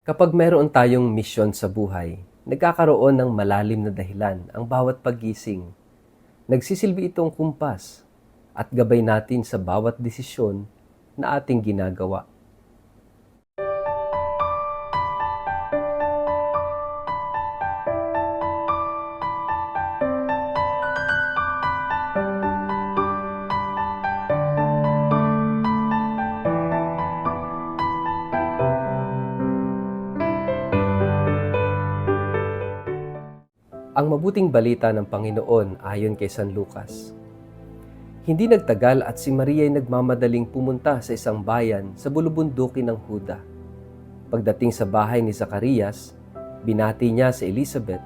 Kapag mayroon tayong misyon sa buhay, nagkakaroon ng malalim na dahilan ang bawat paggising. Nagsisilbi itong kumpas at gabay natin sa bawat desisyon na ating ginagawa. Ang mabuting balita ng Panginoon ayon kay San Lucas. Hindi nagtagal at si Maria ay nagmamadaling pumunta sa isang bayan sa bulubundukin ng Huda. Pagdating sa bahay ni Zacarias, binati niya si Elizabeth.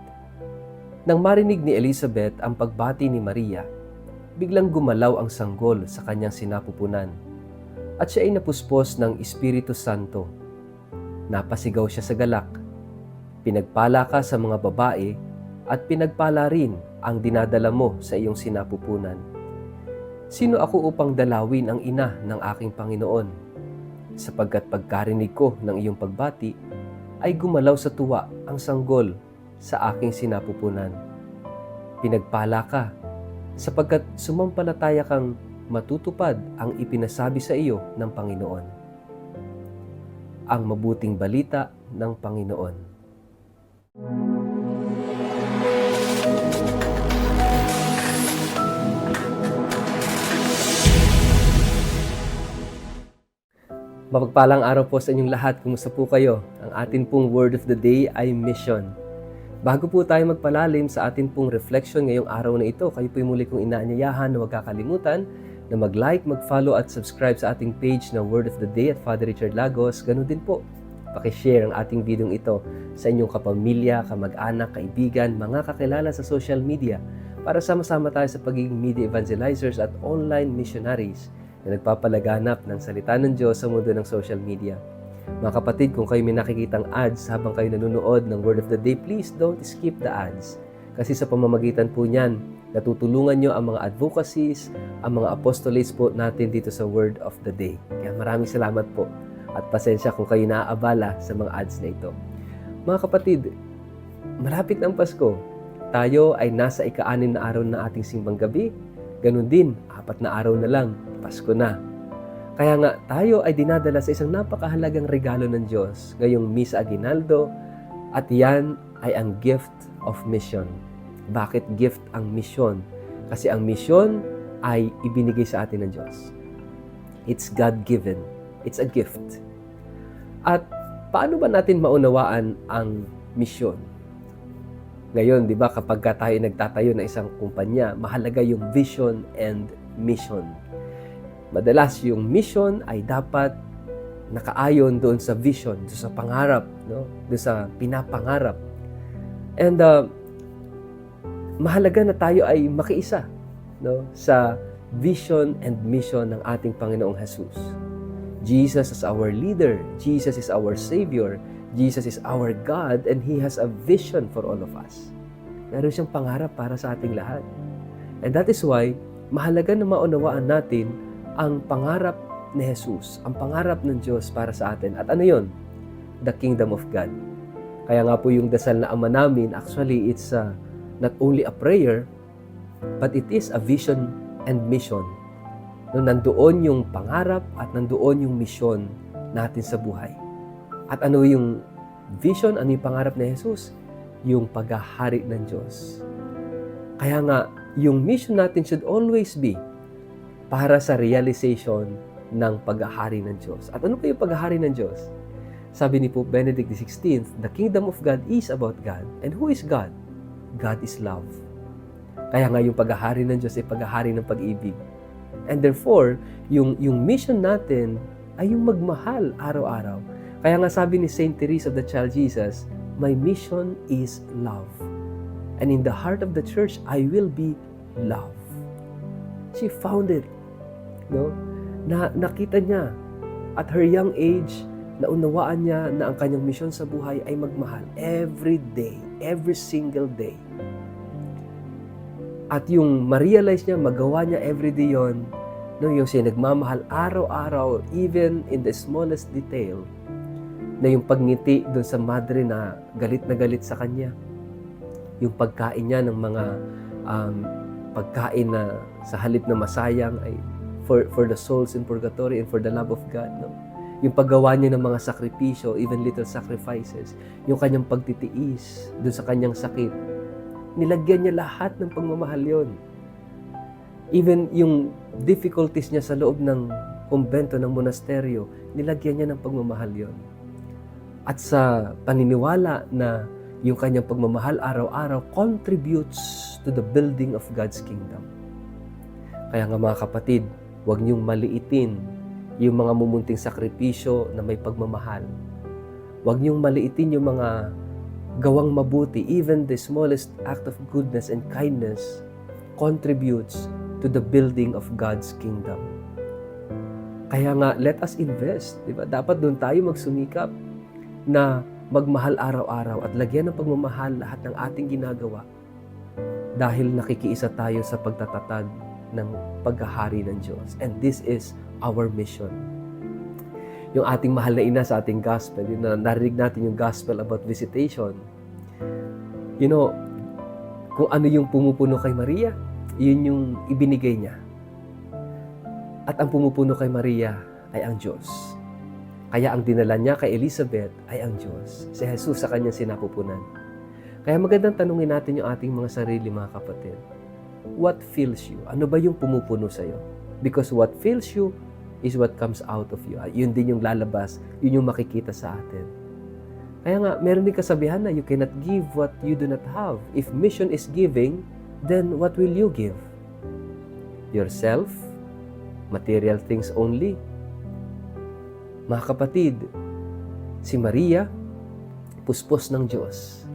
Nang marinig ni Elizabeth ang pagbati ni Maria, biglang gumalaw ang sanggol sa kanyang sinapupunan at siya ay napuspos ng Espiritu Santo. Napasigaw siya sa galak. Pinagpala ka sa mga babae at pinagpala rin ang dinadala mo sa iyong sinapupunan. Sino ako upang dalawin ang ina ng aking Panginoon? Sapagkat pagkarinig ko ng iyong pagbati, ay gumalaw sa tuwa ang sanggol sa aking sinapupunan. Pinagpala ka, sapagkat sumampalataya kang matutupad ang ipinasabi sa iyo ng Panginoon. Ang mabuting balita ng Panginoon. Mapagpalang araw po sa inyong lahat. Kumusta po kayo? Ang atin pong word of the day ay mission. Bago po tayo magpalalim sa atin pong reflection ngayong araw na ito, kayo po muli kong inaanyayahan na huwag kakalimutan na mag-like, mag-follow at subscribe sa ating page na Word of the Day at Father Richard Lagos. Ganun din po, pakishare ang ating video ito sa inyong kapamilya, kamag-anak, kaibigan, mga kakilala sa social media para sama-sama tayo sa pagiging media evangelizers at online missionaries na nagpapalaganap ng salita ng Diyos sa mundo ng social media. Mga kapatid, kung kayo may nakikitang ads habang kayo nanonood ng Word of the Day, please don't skip the ads. Kasi sa pamamagitan po niyan, natutulungan nyo ang mga advocacies, ang mga apostolates po natin dito sa Word of the Day. Kaya maraming salamat po at pasensya kung kayo naaabala sa mga ads na ito. Mga kapatid, malapit ng Pasko. Tayo ay nasa ika-6 na araw na ating simbang gabi. Ganun din, 4 na araw na lang, Pasko na. Kaya nga, tayo ay dinadala sa isang napakahalagang regalo ng Diyos, ngayong Misa Aguinaldo, at yan ay ang gift of mission. Bakit gift ang mission? Kasi ang mission ay ibinigay sa atin ng Diyos. It's God-given. It's a gift. At paano ba natin maunawaan ang mission? Ngayon, di ba, kapag tayo nagtatayo ng isang kumpanya, mahalaga yung vision and mission. Madalas yung mission ay dapat nakaayon doon sa vision, doon sa pangarap, no? Doon sa pinapangarap. And mahalaga na tayo ay makiisa, no? Sa vision and mission ng ating Panginoong Jesus. Jesus is our leader, Jesus is our Savior, Jesus is our God, and He has a vision for all of us. Meron siyang pangarap para sa ating lahat. And that is why, mahalaga na maunawaan natin ang pangarap ni Jesus, ang pangarap ng Diyos para sa atin. At ano yon? The Kingdom of God. Kaya nga po yung dasal na Ama namin, actually it's not only a prayer, but it is a vision and mission. No, nandoon yung pangarap at nandoon yung mission natin sa buhay. At ano yung vision, ano yung pangarap ni Jesus? Yung paghahari ng Diyos. Kaya nga, yung mission natin should always be para sa realization ng paghahari ng Diyos. At ano pa yung paghahari ng Diyos? Sabi ni Pope Benedict XVI, the kingdom of God is about God. And who is God? God is love. Kaya nga yung paghahari ng Diyos ay paghahari ng pag-ibig. And therefore, yung mission natin ay yung magmahal araw-araw. Kaya nga sabi ni Saint Teresa of the Child Jesus, my mission is love. And in the heart of the church, I will be love. She found it. No? Nakita niya at her young age, naunawaan niya na ang kanyang mission sa buhay ay magmahal every day, every single day. At yung ma-realize niya, magawa niya everyday yon, no, yung siya nagmamahal araw-araw, even in the smallest detail, na yung pagngiti doon sa madre na galit sa kanya, yung pagkain niya ng mga pagkain na sa halip na masayang ay for the souls in purgatory and for the love of God, no? Yung paggawa niya ng mga sakripisyo, even little sacrifices, yung kanyang pagtitiis doon sa kanyang sakit, nilagyan niya lahat ng pagmamahal yon. Even yung difficulties niya sa loob ng kumbento, ng monasteryo, nilagyan niya ng pagmamahal yon. At sa paniniwala na yung kanyang pagmamahal araw-araw contributes to the building of God's kingdom. Kaya nga mga kapatid, huwag niyong maliitin yung mga mumunting sakripisyo na may pagmamahal. Huwag niyong maliitin yung mga gawang mabuti. Even the smallest act of goodness and kindness contributes to the building of God's kingdom. Kaya nga, let us invest. Diba? Dapat doon tayo magsumikap na magmahal araw-araw at lagyan ng pagmamahal lahat ng ating ginagawa dahil nakikiisa tayo sa pagtatatag ng paghahari ng Diyos. And this is our mission. Yung ating mahal na ina sa ating gospel, yung narinig natin yung gospel about visitation, you know, kung ano yung pumupuno kay Maria, yun yung ibinigay niya. At ang pumupuno kay Maria ay ang Diyos. Kaya ang dinala niya kay Elizabeth ay ang Diyos. Si Jesus sa kanyang sinapupunan. Kaya magandang tanungin natin yung ating mga sarili, mga kapatid. What fills you? Ano ba yung pumupuno sa'yo? Because what fills you is what comes out of you. Yun din yung lalabas, yun yung makikita sa atin. Kaya nga, meron din kasabihan na you cannot give what you do not have. If mission is giving, then what will you give? Yourself? Material things only? Mga kapatid, si Maria, puspos ng Diyos.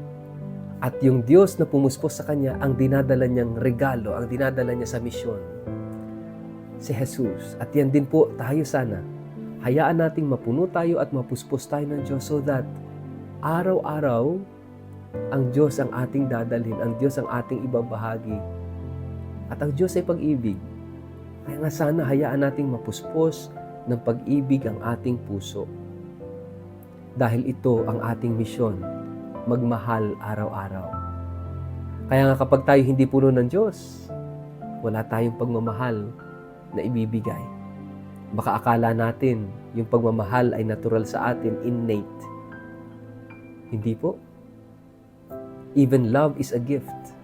At yung Diyos na pumuspos sa kanya, ang dinadala niyang regalo, ang dinadala niya sa misyon, si Jesus. At yan din po tayo sana. Hayaan nating mapuno tayo at mapuspos tayo ng Diyos so that araw-araw, ang Diyos ang ating dadalhin, ang Diyos ang ating ibabahagi. At ang Diyos ay pag-ibig. Kaya nga sana hayaan nating mapuspos ng pag-ibig ang ating puso. Dahil ito ang ating misyon, magmahal araw-araw. Kaya nga kapag tayo hindi puno ng Diyos, wala tayong pagmamahal na ibibigay. Baka akala natin yung pagmamahal ay natural sa atin, innate. Hindi po. Even love is a gift.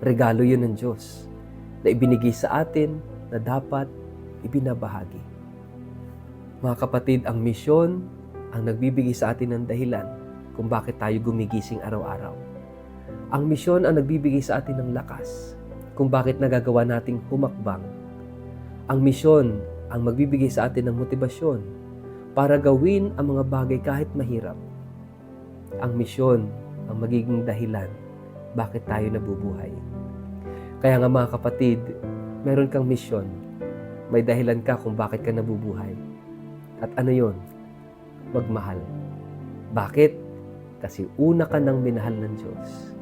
Regalo yun ng Diyos na ibinigay sa atin na dapat ibinabahagi. Mga kapatid, ang misyon ang nagbibigay sa atin ng dahilan kung bakit tayo gumigising araw-araw. Ang misyon ang nagbibigay sa atin ng lakas kung bakit nagagawa nating humakbang. Ang misyon ang magbibigay sa atin ng motibasyon para gawin ang mga bagay kahit mahirap. Ang misyon ang magiging dahilan bakit tayo nabubuhay. Kaya nga mga kapatid, meron kang misyon. May dahilan ka kung bakit ka nabubuhay. At ano yon? Magmahal. Bakit? Kasi una ka nang minahal ng Diyos.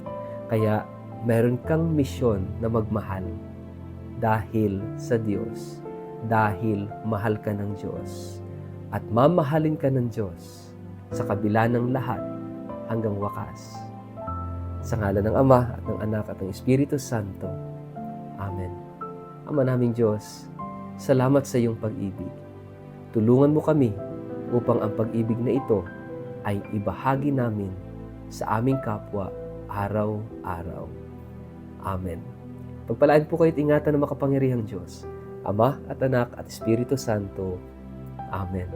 Kaya meron kang misyon na magmahal dahil sa Diyos. Dahil mahal ka ng Diyos. At mamahalin ka ng Diyos sa kabila ng lahat hanggang wakas. Sa ngalan ng Ama at ng Anak at ng Espiritu Santo. Amen. Ama naming Diyos, salamat sa iyong pag-ibig. Tulungan mo kami upang ang pag-ibig na ito ay ibahagi namin sa aming kapwa araw-araw. Amen. Pagpalaan po kayo't ingatan ng makapangyarihang Diyos, Ama at Anak at Espiritu Santo. Amen.